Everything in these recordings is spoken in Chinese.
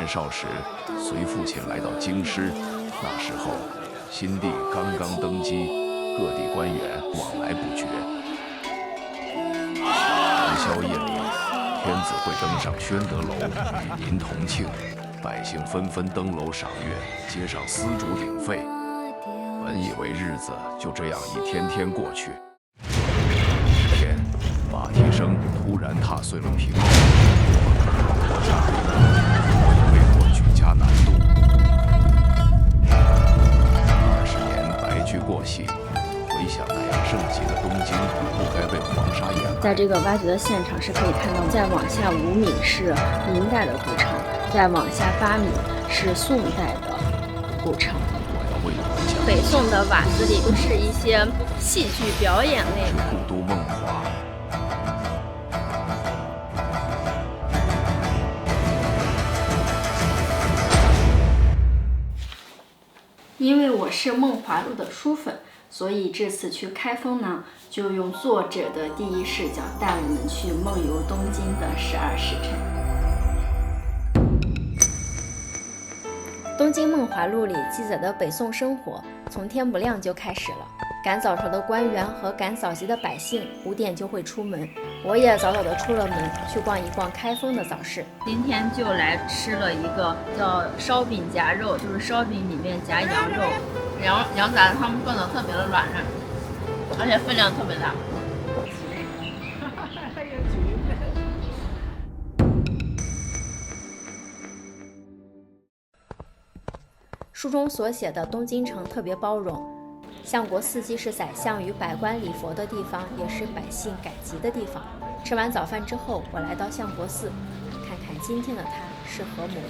少时随父亲来到京师，那时候新帝刚刚登基，各地官员往来不绝。元宵夜里，天子会登上宣德楼与您同庆，百姓纷纷登楼赏月，街上丝竹鼎沸。本以为日子就这样一天天过去，一天，马蹄声突然踏碎了平静，国家危难，为我举家难度。20年白驹过隙，回想那样盛极的东京，不该被黄沙掩埋。在这个挖掘的现场是可以看到，再往下5米是明代的古城，再往下8米是宋代的古城。北宋的瓦子里都是一些戏剧表演类的。故都梦华。因为我是梦华录的书粉，所以这次去开封呢，就用作者的第一视角带我们去梦游东京的12时辰。《东京梦华录》里记载的北宋生活，从天不亮就开始了。赶早朝的官员和赶早集的百姓5点就会出门，我也早早的出了门，去逛一逛开封的早市。今天就来吃了一个叫烧饼夹肉，就是烧饼里面夹羊肉，羊杂他们炖的特别的软嫩，而且分量特别大。书中所写的东京城特别包容，相国寺既是宰相与百官礼佛的地方，也是百姓赶集的地方。吃完早饭之后，我来到相国寺，看看今天的它是何模样。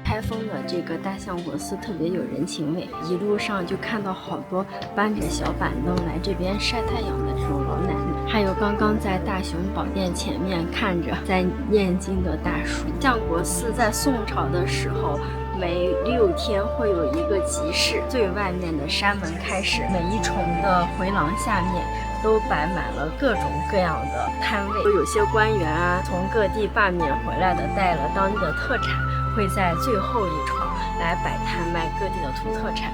开封的这个大相国寺特别有人情味，一路上就看到好多搬着小板凳来这边晒太阳的这种老奶奶，还有刚刚在大雄宝殿前面看着在念经的大叔。相国寺在宋朝的时候，每6天会有一个集市，最外面的山门开始，每一重的回廊下面都摆满了各种各样的摊位，有些官员啊从各地罢免回来的，带了当地的特产，会在最后一重来摆摊卖各地的土特产。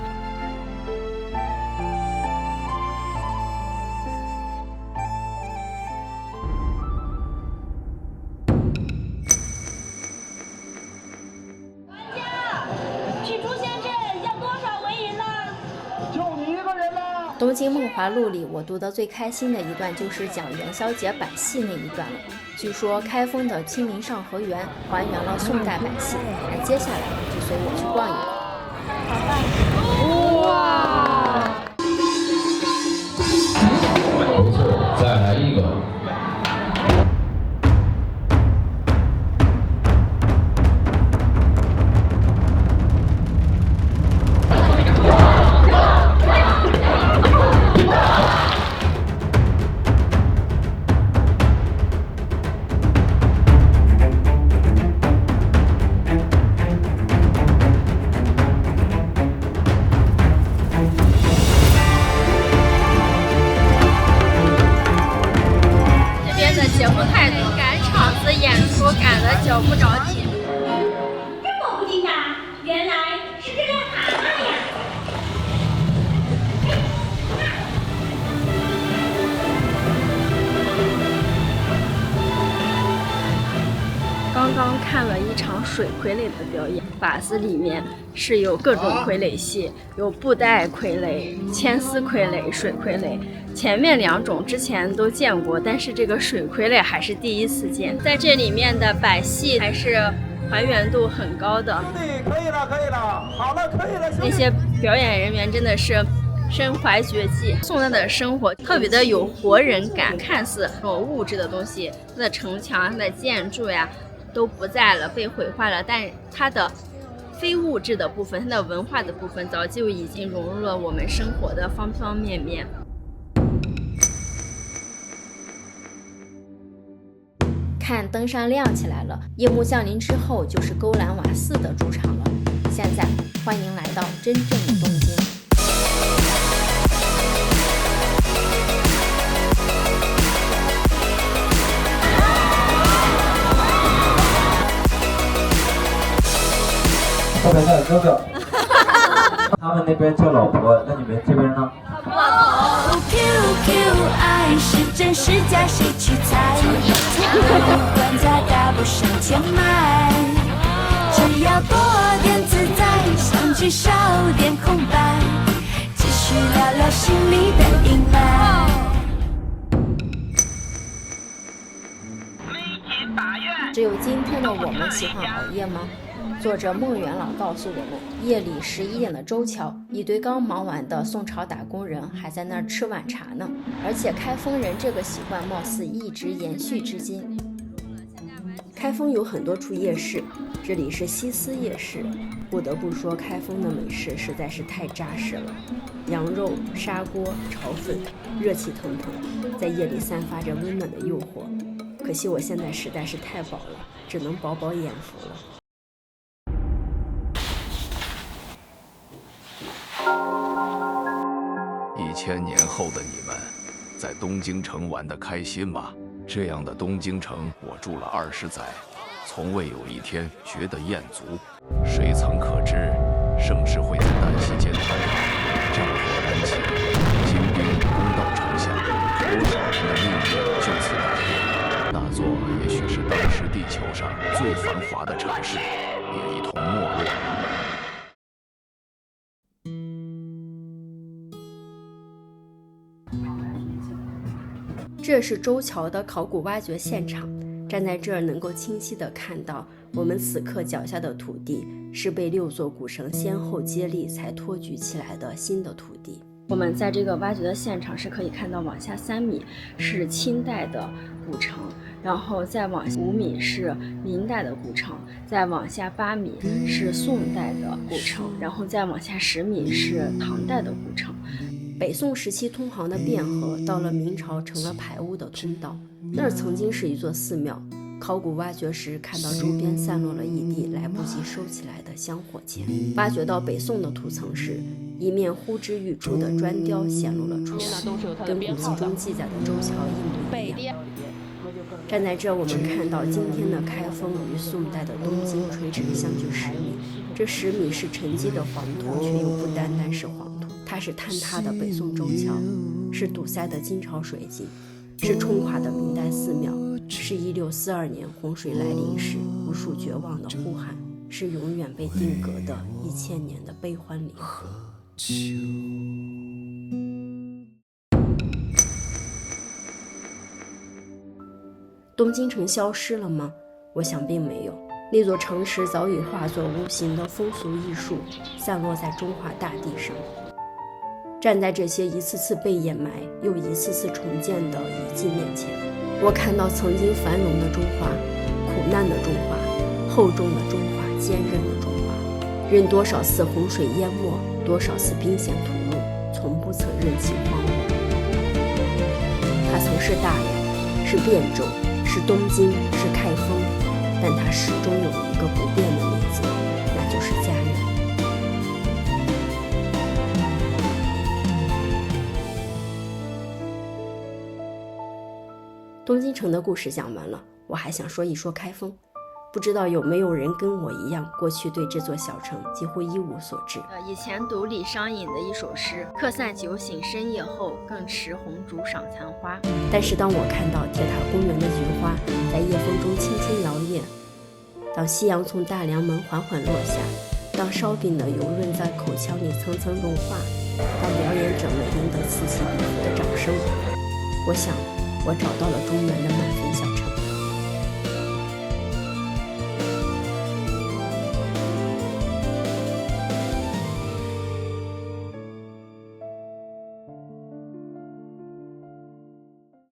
《东京梦华录》里，我读得最开心的一段就是讲元宵节摆戏那一段了。据说开封的清明上河园还原了宋代摆戏，那接下来就随我去逛一逛。哇！再来一个。节目态度，赶场子演出赶得脚不着地。这么不紧张，原来是这个蛤蟆呀！刚刚看了一场水傀儡的表演，靶子里面是有各种傀儡戏，有布袋傀儡、牵丝傀儡、水傀儡。前面2种之前都见过，但是这个水傀儡还是第一次见。在这里面的摆戏还是还原度很高的。可以了，可以了，好了，可以了。那些表演人员真的是身怀绝技。宋代的生活特别的有活人感，看似这种物质的东西，它的城墙、它的建筑呀都不在了，被毁坏了，但它的非物质的部分，它的文化的部分早就已经融入了我们生活的方方面面。看灯山亮起来了，夜幕降临之后就是勾栏瓦寺的主场了。现在欢迎来到真正的东京。后面的哥哥，他们那边叫老婆，那你们这边呢？QQ 爱是真是假，谁去猜？不管它大不上千迈，只要多点自在，相聚少点空白，继续聊聊心里的阴霾。只有今天的我们喜欢熬夜吗？作者孟元老告诉我们，夜里11点的周桥，一堆刚忙完的宋朝打工人还在那儿吃晚茶呢。而且开封人这个习惯貌似一直延续至今。开封有很多处夜市，这里是西斯夜市。不得不说，开封的美食实在是太扎实了，羊肉、砂锅、炒粉，热气腾腾，在夜里散发着温暖的诱惑。可惜我现在实在是太饱了，只能饱饱眼福了。1000年后的你们，在东京城玩得开心吗？这样的东京城，我住了20载，从未有一天觉得厌足。谁曾可知，盛世会在旦夕间团圆，战火燃起，金兵攻到城下，多少人的命运就此改变。那座也许是当时地球上最繁华的城市，也一同没落了。这是周桥的考古挖掘现场，站在这儿能够清晰地看到，我们此刻脚下的土地是被6座古城先后接力才托举起来的新的土地。我们在这个挖掘的现场是可以看到，往下3米是清代的古城，然后再往5米是明代的古城，再往下8米是宋代的古城，然后再往下10米是唐代的古城。北宋时期通航的汴河，到了明朝成了排污的通道。那儿曾经是一座寺庙，考古挖掘时看到周边散落了一地来不及收起来的香火钱。挖掘到北宋的土层时，一面呼之欲出的砖雕显露了出来，跟古籍中记载的周桥一模一样。站在这，我们看到今天的开封与宋代的东京垂直相距10米，这10米是沉积的黄土，却又不单单是黄土。它是坍塌的北宋周桥，是堵塞的金朝水井，是冲垮的明代寺庙，是1642年洪水来临时无数绝望的呼喊，是永远被定格的1000年的悲欢离合。东京城消失了吗？我想并没有。那座城池早已化作无形的风俗艺术，散落在中华大地上。站在这些一次次被掩埋又一次次重建的遗迹面前，我看到曾经繁荣的中华，苦难的中华，厚重的中华，坚韧的中华，任多少次洪水淹没，多少次兵险屠戮，从不曾任其荒芜。它曾是大辽，是汴州，是东京，是开封，但它始终有一个不变的名字，那就是家园。东京城的故事讲完了，我还想说一说开封。不知道有没有人跟我一样，过去对这座小城几乎一无所知。以前读李商隐的一首诗，客散酒醒深夜后，更持红烛赏残花。但是当我看到铁塔公园的菊花在夜风中轻轻摇曳，当夕阳从大梁门缓缓落下，当烧饼的油润在口腔里层层融化，当表演者们赢得此起彼伏的掌声，我想我找到了中原的满分小城。